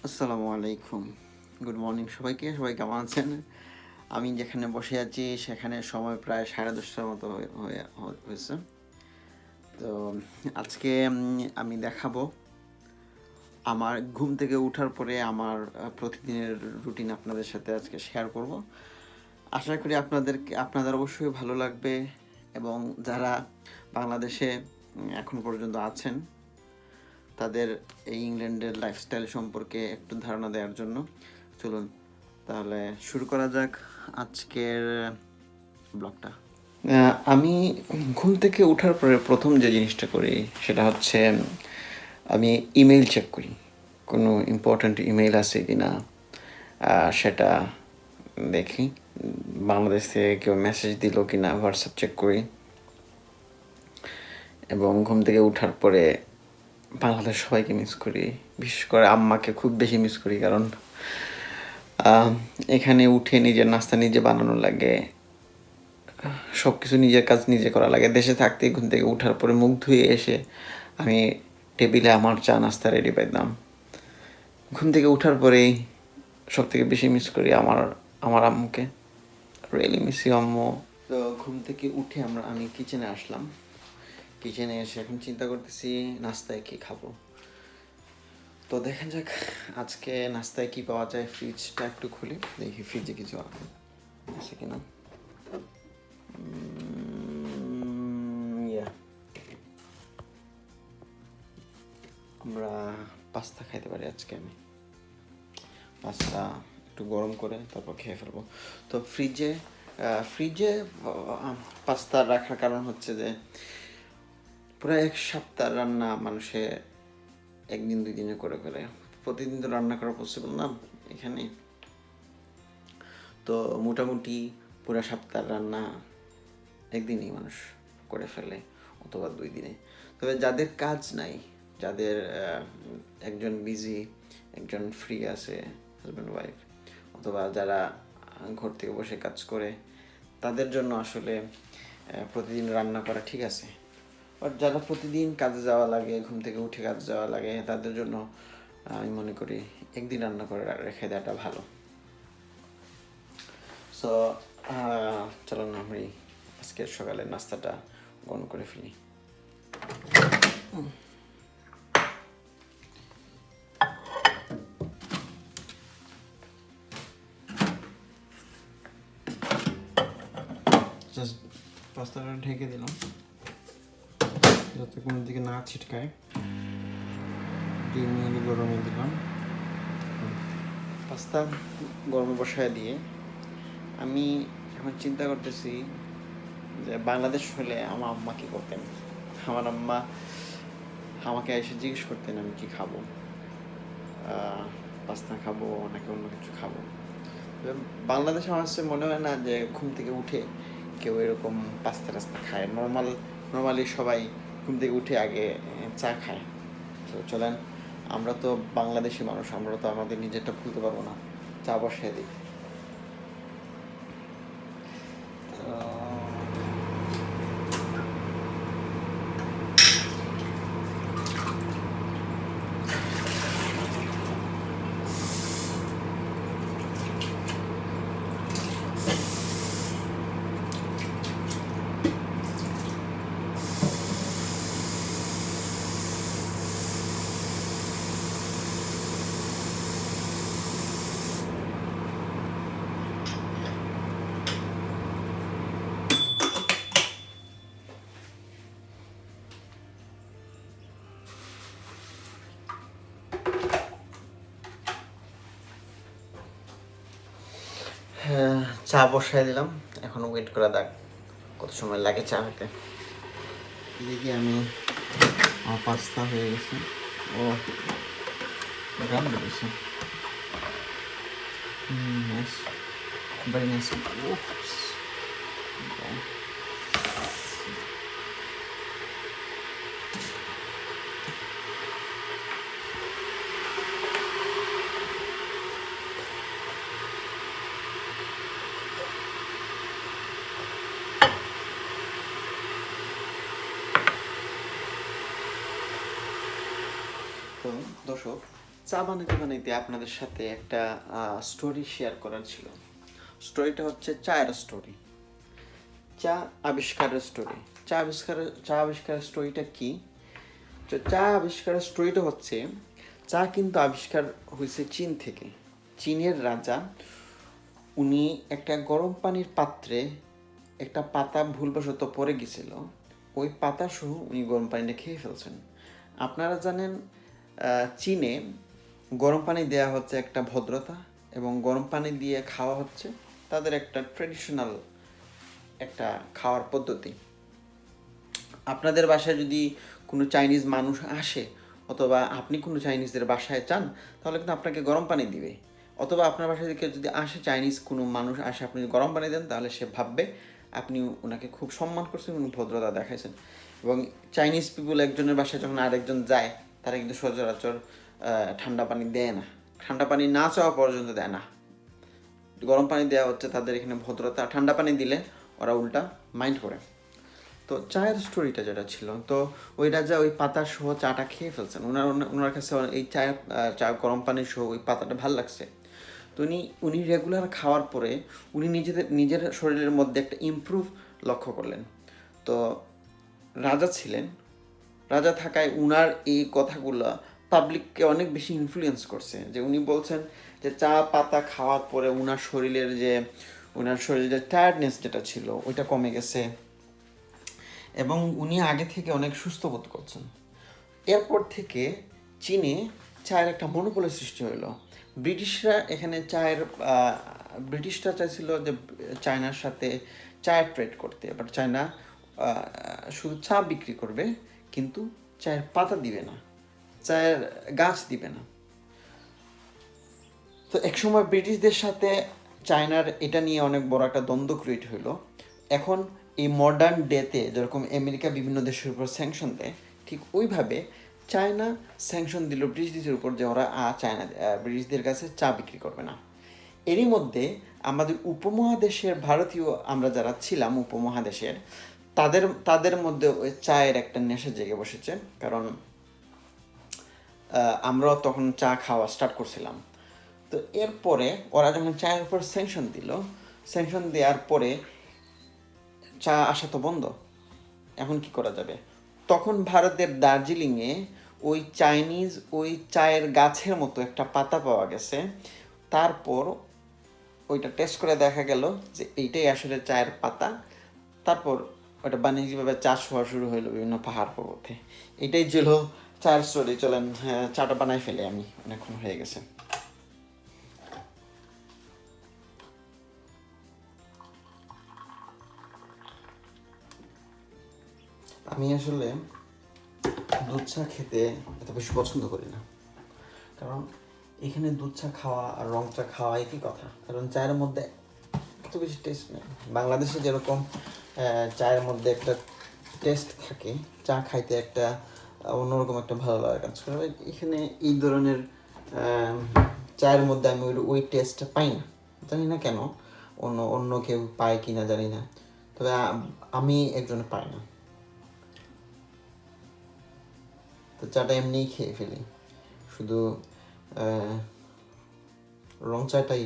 আসসালামু আলাইকুম, good morning সবাই কেমন আছেন? আমি যেখানে বসে আছি সেখানে সময় প্রায় 10:30টার মতো হয়েছে। তো আজকে আমি দেখাবো আমার ঘুম থেকে ওঠার পরে আমার প্রতিদিনের রুটিন আপনাদের সাথে আজকে শেয়ার করব। আশা করি আপনাদের অবশ্যই ভালো লাগবে, এবং যারা বাংলাদেশে এখন পর্যন্ত আছেন তাদের এই ইংল্যান্ডের লাইফস্টাইল সম্পর্কে একটু ধারণা দেওয়ার জন্য। চলুন তাহলে শুরু করা যাক আজকের ব্লগটা। আমি ঘুম থেকে ওঠার পরে প্রথম যে জিনিসটা করি সেটা হচ্ছে আমি ইমেল চেক করি, কোনো ইম্পর্ট্যান্ট ইমেল আছে কি না সেটা দেখি। বাংলাদেশ থেকে কেউ মেসেজ দিল কি না হোয়াটসঅ্যাপ চেক করি, এবং ঘুম থেকে ওঠার পরে বাংলাদেশ সবাইকে মিস করি, বিশেষ করে আম্মাকে খুব বেশি মিস করি, কারণ এখানে উঠে নিজের নাস্তা নিজে বানানো লাগে, সব কিছু নিজের কাজ নিজে করা লাগে। দেশে থাকতে ঘুম থেকে ওঠার পরে মুখ ধুয়ে এসে আমি টেবিলে আমার চা নাস্তা রেডি পাইতাম। ঘুম থেকে ওঠার পরেই সব থেকে বেশি মিস করি আমার আম্মুকে, রিয়েলি মিস ইউ আম্মু। তো ঘুম থেকে উঠে আমি কিচেনে আসলাম। কিচেনে এসে এখন চিন্তা করতেছি নাস্তায় কী খাবো। তো দেখেন যাক আজকে নাস্তায় কী পাওয়া যায়। ফ্রিজটা একটু খুলি, দেখি ফ্রিজে কিছু আছে কিনা। আমরা পাস্তা খাইতে পারি আজকে। আমি পাস্তা একটু গরম করে তারপর খেয়ে ফেলবো। তো ফ্রিজে পাস্তা রাখার কারণ হচ্ছে যে পুরো এক সপ্তাহ রান্না মানুষে একদিন দুই দিনে করে ফেলে। প্রতিদিন তো রান্না করা পসিবল না এখানে। তো মোটামুটি পুরো সপ্তাহ রান্না একদিনেই মানুষ করে ফেলে, অথবা 2 দিনে। তবে যাদের কাজ নাই, যাদের একজন বিজি একজন ফ্রি আছে, হাজব্যান্ড ওয়াইফ, অথবা যারা ঘর থেকে বসে কাজ করে, তাদের জন্য আসলে প্রতিদিন রান্না করা ঠিক আছে। বাট যারা প্রতিদিন কাজে যাওয়া লাগে, ঘুম থেকে উঠে কাজে যাওয়া লাগে, তাদের জন্য আমি মনে করি একদিন রান্না করে রেখে দেওয়াটা ভালো। সো চলুন আমি আজকের সকালের নাস্তাটা গরম করে ফেলি। জাস্ট পাস্তাটা ঢেকে দিলাম যাতে কোনো দিকে না ছিটকায়। 2 মিনিট গরমে দিলাম। পাস্তা গরমে বসায় দিয়ে আমি এখন চিন্তা করতেছি যে বাংলাদেশ হলে আমার আম্মা কী করতেন। আমার আম্মা আমাকে এসে জিজ্ঞেস করতেন আমি কী খাবো, পাস্তা খাবো নাকি অন্য কিছু খাবো। বাংলাদেশে আমার কাছে মনে হয় না যে ঘুম থেকে উঠে কেউ এরকম পাস্তা টাস্তা খায়। নর্মালি সবাই ঘুম থেকে উঠে আগে চা খায়। তো চলেন, আমরা তো বাংলাদেশি মানুষ, আমরা তো আমাদের নিজেরটা ভুলতে পারবো না। চা বসিয়ে দিই। চা বসাই দিলাম, এখন ওয়েট করা যাক কত সময় লাগে চা হতে। দেখি আমি আমার পাস্তা হয়ে গেছে। ও গান বেরিয়েছে, নাইস, ভেরি নাইস। তো দর্শক, চা বানাইতে বানাইতে আপনাদের সাথে একটা স্টোরি শেয়ার করার ছিল। স্টোরিটা হচ্ছে চায়ের স্টোরি, চা আবিষ্কারের স্টোরি। চা আবিষ্কারের স্টোরিটা কি? তো চা আবিষ্কারের স্টোরিটা হচ্ছে, চা কিন্তু আবিষ্কার হয়েছে চীন থেকে। চীনের রাজা, উনি একটা গরম পানির পাত্রে একটা পাতা ভুলবশত পড়ে গেছিল, ওই পাতা সহ উনি গরম পানিটা খেয়ে ফেলছেন। আপনারা জানেন চীনে গরম পানি দেওয়া হচ্ছে একটা ভদ্রতা, এবং গরম পানি দিয়ে খাওয়া হচ্ছে তাদের একটা ট্রেডিশনাল একটা খাওয়ার পদ্ধতি। আপনাদের বাসায় যদি কোনো চাইনিজ মানুষ আসে, অথবা আপনি কোনো চাইনিজদের বাসায় চান, তাহলে কিন্তু আপনাকে গরম পানি দিবে। অথবা আপনার বাসায় থেকে যদি আসে চাইনিজ কোনো মানুষ আসে, আপনি গরম পানি দেন, তাহলে সে ভাববে আপনি ওনাকে খুব সম্মান করছেন এবং ভদ্রতা দেখাইছেন। এবং চাইনিজ পিপুল একজনের বাসায় যখন আরেকজন যায়, তারা কিন্তু সচরাচর ঠান্ডা পানি দেয় না, ঠান্ডা পানি না চাওয়া পর্যন্ত দেয় না। গরম পানি দেওয়া হচ্ছে তাদের এখানে ভদ্রতা। ঠান্ডা পানি দিলে ওরা উল্টা মাইন্ড করে। তো চায়ের স্টোরিটা যেটা ছিল, তো ওই রাজা ওই পাতা সহ চাটা খেয়ে ফেলছেন। ওনার কাছে এই চা গরম পানি সহ ওই পাতাটা ভাল লাগছে। তো উনি রেগুলার খাওয়ার পরে উনি নিজের শরীরের মধ্যে একটা ইমপ্রুভ লক্ষ্য করলেন। তো রাজা ছিলেন, রাজা থাকায় উনার এই কথাগুলো পাবলিককে অনেক বেশি ইনফ্লুয়েন্স করছে। যে উনি বলছেন যে চা পাতা খাওয়ার পরে উনার শরীরে টায়ার্ডনেস যেটা ছিল ওইটা কমে গেছে, এবং উনি আগে থেকে অনেক সুস্থ বোধ করছেন। এরপর থেকে চীনে চায়ের একটা মনোপলি সৃষ্টি হলো। ব্রিটিশরা চাইছিল যে চায়নার সাথে চায়ের ট্রেড করতে, বাট চায়না শুধু চা বিক্রি করবে, কিন্তু চায়ের পাতা দিবে না, চায়ের গাছ দিবে না। তো একসময় ব্রিটিশদের সাথে চায়নার এটা নিয়ে অনেক বড় একটা দ্বন্দ্ব ক্রিয়েট হইলো। এখন এই মডার্ন ডেতে যেরকম আমেরিকা বিভিন্ন দেশের উপর স্যাংশন দেয়, ঠিক ওইভাবে চায়না স্যাংশন দিল ব্রিটিশদের উপর যে ওরা ব্রিটিশদের কাছে চা বিক্রি করবে না। এরই মধ্যে আমাদের উপমহাদেশের ভারতীয় আমরা যারা ছিলাম উপমহাদেশের, তাদের মধ্যে ওই চায়ের একটা নেশা জেগে বসেছে। কারণ আমরাও তখন চা খাওয়া স্টার্ট করছিলাম। তো এরপরে ওরা যখন চায়ের উপর স্যাংশন দেওয়ার পরে চা আসা তো বন্ধ, এখন কি করা যাবে? তখন ভারতের দার্জিলিংয়ে ওই চায়ের গাছের মতো একটা পাতা পাওয়া গেছে। তারপর ওইটা টেস্ট করে দেখা গেল যে এইটাই আসলে চায়ের পাতা। তারপর ওটা বাণিজ্যিকভাবে চাষ হওয়া শুরু হইলো বিভিন্ন পাহাড় পর্বতে। এটাই ছিল চায়ের স্টোরি। চলেন চাটা বানাই ফেলে, আমি অনেকক্ষণ হয়ে গেছে। আমি আসলে দুধ চা খেতে এত বেশি পছন্দ করি না, কারণ এখানে দুধ চা খাওয়া আর রং চা খাওয়া একই কথা। কারণ চায়ের মধ্যে এত বেশি টেস্ট নেই। বাংলাদেশে যেরকম চায়ের মধ্যে একটা টেস্ট থাকে, চা খাইতে একটা অন্যরকম একটা ভালো লাগা কাজ করে। এখানে এই ধরনের চায়ের মধ্যে আমি ওই টেস্টটা পাই না, জানি না কেন। অন্য কেউ পায় কি না জানি না, তবে আমি একজনে পাই না। তো চাটা এমনিই খেয়ে ফেলি, শুধু রং চাটাই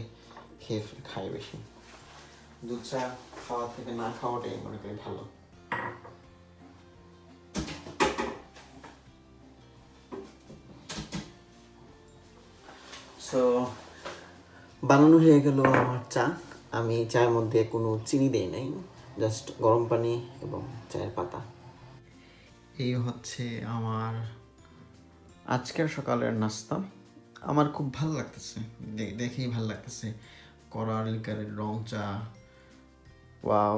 খাই বেশি। দুধ চা খাওয়া থেকে না খাওয়াটাই মনে করি ভালো। সো বানানো হয়ে গেল আমার চা। আমি চায়ের মধ্যে কোনো চিনি দেই নাই, জাস্ট গরম পানি এবং চায়ের পাতা। এই হচ্ছে আমার আজকের সকালের নাস্তা। আমার খুব ভালো লাগতেছে, দেখেই ভালো লাগতেছে। কড়ার লিকারের রং চা, ওয়াও,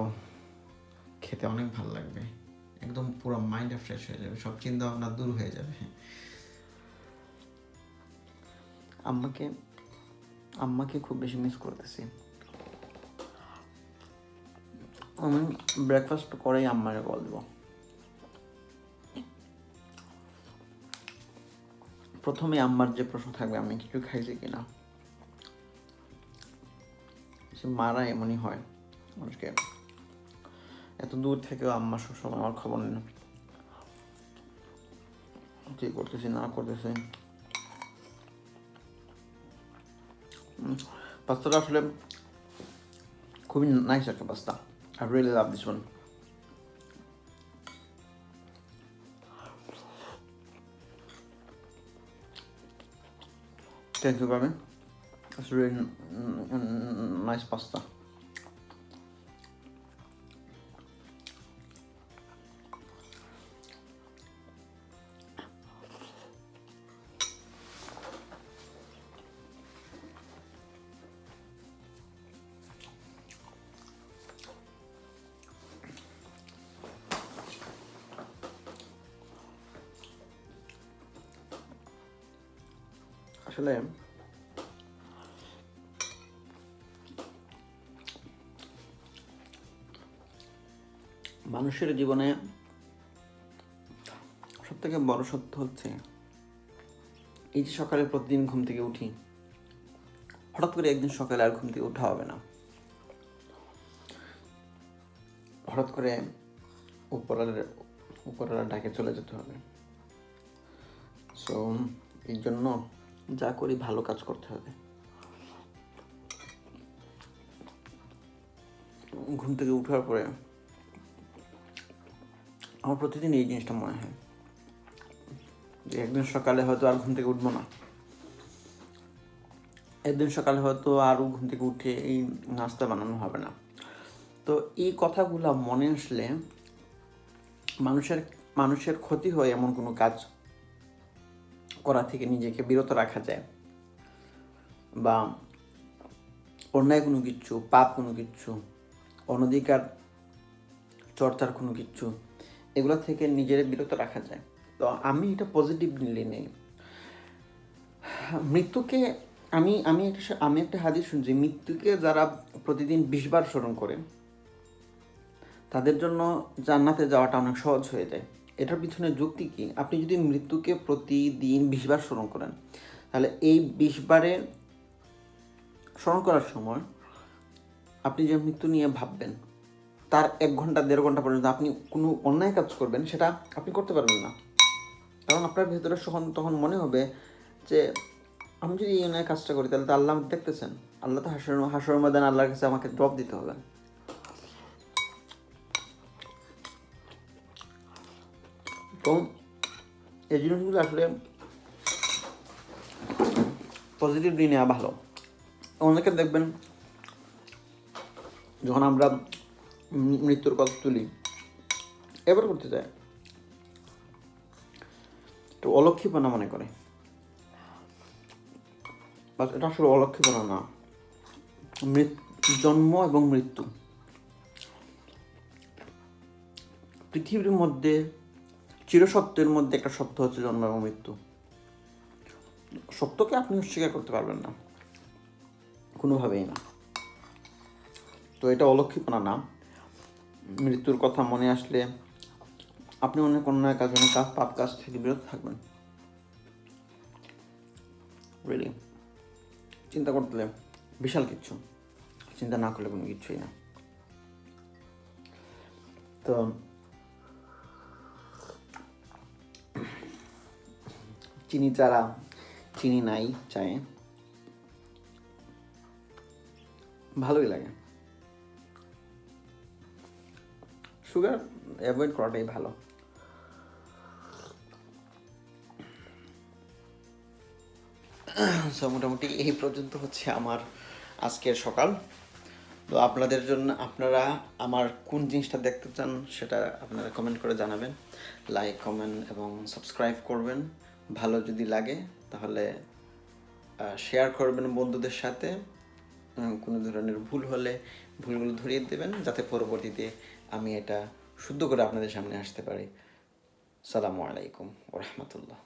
খেতে অনেক ভালো লাগবে। একদম পুরো মাইন্ডটা ফ্রেশ হয়ে যাবে, সব চিন্তা ভাবনা দূর হয়ে যাবে। আম্মাকে খুব বেশি মিস করতেছি। আমি ব্রেকফাস্ট করেই আম্মারে বলবো। প্রথমে আম্মার যে প্রশ্ন থাকবে, আমি কিছু খাইছি কিনা। মারা এমনই হয় মানুষকে, এত দূর থেকেও আম্মা সবসময় আমার খবর নেন, কি করতেছি না করতেছি। পাস্তাটা আসলে খুবই নাইস একটা pasta. I really love this one. Thank you, Gavin. It's really nice pasta. আসলে মানুষের জীবনে সবথেকে বড় সত্য হচ্ছে এই যে সকালে প্রতিদিন ঘুম থেকে উঠি, হঠাৎ করে একদিন সকালে আর ঘুম থেকে উঠা হবে না, হঠাৎ করে উপরওয়ালার ডাকে চলে যেতে হবে। সো এই জন্য যা করি ভালো কাজ করতে হবে। ঘুম থেকে উঠার পরে আমার প্রতিদিন এই জিনিসটা মনে হয় যে একদিন সকালে হয়তো আর ঘুম থেকে উঠবো না, একদিন সকালে হয়তো আরও ঘুম থেকে উঠে এই নাস্তা বানানো হবে না। তো এই কথাগুলো মনে আসলে মানুষের ক্ষতি হয় এমন কোনো কাজ করা থেকে নিজেকে বিরত রাখা যায়, বা অন্যায় কোনো কিচ্ছু, পাপ কোনো কিচ্ছু, অনধিকার চর্চার কোনো কিচ্ছু, এগুলো থেকে নিজের বিরত রাখা যায়। তো আমি এটা পজিটিভলি নেই। মৃত্যুকে আমি একটা হাদিস শুনছি, মৃত্যুকে যারা প্রতিদিন 20 বার স্মরণ করে তাদের জন্য জান্নাতে যাওয়াটা অনেক সহজ হয়ে যায়। এটার পিছনে যুক্তি কি? আপনি যদি মৃত্যুকে প্রতিদিন 20 বার স্মরণ করেন, তাহলে এই 20 বারে স্মরণ করার সময় আপনি যে মৃত্যু নিয়ে ভাববেন, তার 1 ঘন্টা 1.5 ঘন্টা পর্যন্ত আপনি কোনো অন্যায় কাজ করবেন সেটা আপনি করতে পারবেন না। কারণ আপনার ভেতরে তখন মনে হবে যে আমি যদি এই অন্যায় কাজটা করি তাহলে তো আল্লাহ আমাকে দেখতেছেন, আল্লাহ তো হাসর ময়দানে আল্লাহর কাছে আমাকে জবাব দিতে হবে। তো এই জিনিসগুলো আসলে পজিটিভলি নেওয়া ভালো। অনেকে দেখবেন যখন আমরা মৃত্যুর কথা তুলি, এবার করতে চায় তো অলক্ষীপনা মনে করে, বাট এটা আসলে অলক্ষীপনা না। জন্ম এবং মৃত্যু, পৃথিবীর মধ্যে চিরসত্যের মধ্যে একটা সত্য হচ্ছে জন্ম এবং মৃত্যু। সত্যকে আপনি অস্বীকার করতে পারবেন না, কোনোভাবেই না। তো এটা অলক্ষীপনা না। মৃত্যুর কথা মনে আসলে আপনি অনেক অন্যায় কাজ, অনেক পাপ কাজ থেকে বিরত থাকবেন। রিয়েলি চিন্তা করতে বিশাল কিচ্ছু, চিন্তা না করলে কোনো কিছুই না। তো চিনি যারা চিনি নাই চায়, ভালোই লাগে। সুগার অ্যাভয়েড করাটাই ভালো। সো মোটামুটি এই পর্যন্ত হচ্ছে আমার আজকের সকাল। তো আপনাদের জন্য, আপনারা আমার কোন জিনিসটা দেখতে চান সেটা আপনারা কমেন্ট করে জানাবেন, লাইক, কমেন্ট এবং সাবস্ক্রাইব করবেন। ভালো যদি লাগে তাহলে শেয়ার করবেন বন্ধুদের সাথে। কোনো ধরনের ভুল হলে ভুলগুলো ধরিয়ে দেবেন, যাতে পরবর্তীতে আমি এটা শুদ্ধ করে আপনাদের সামনে আসতে পারি। সালামু আলাইকুম ওয়া রাহমাতুল্লাহ।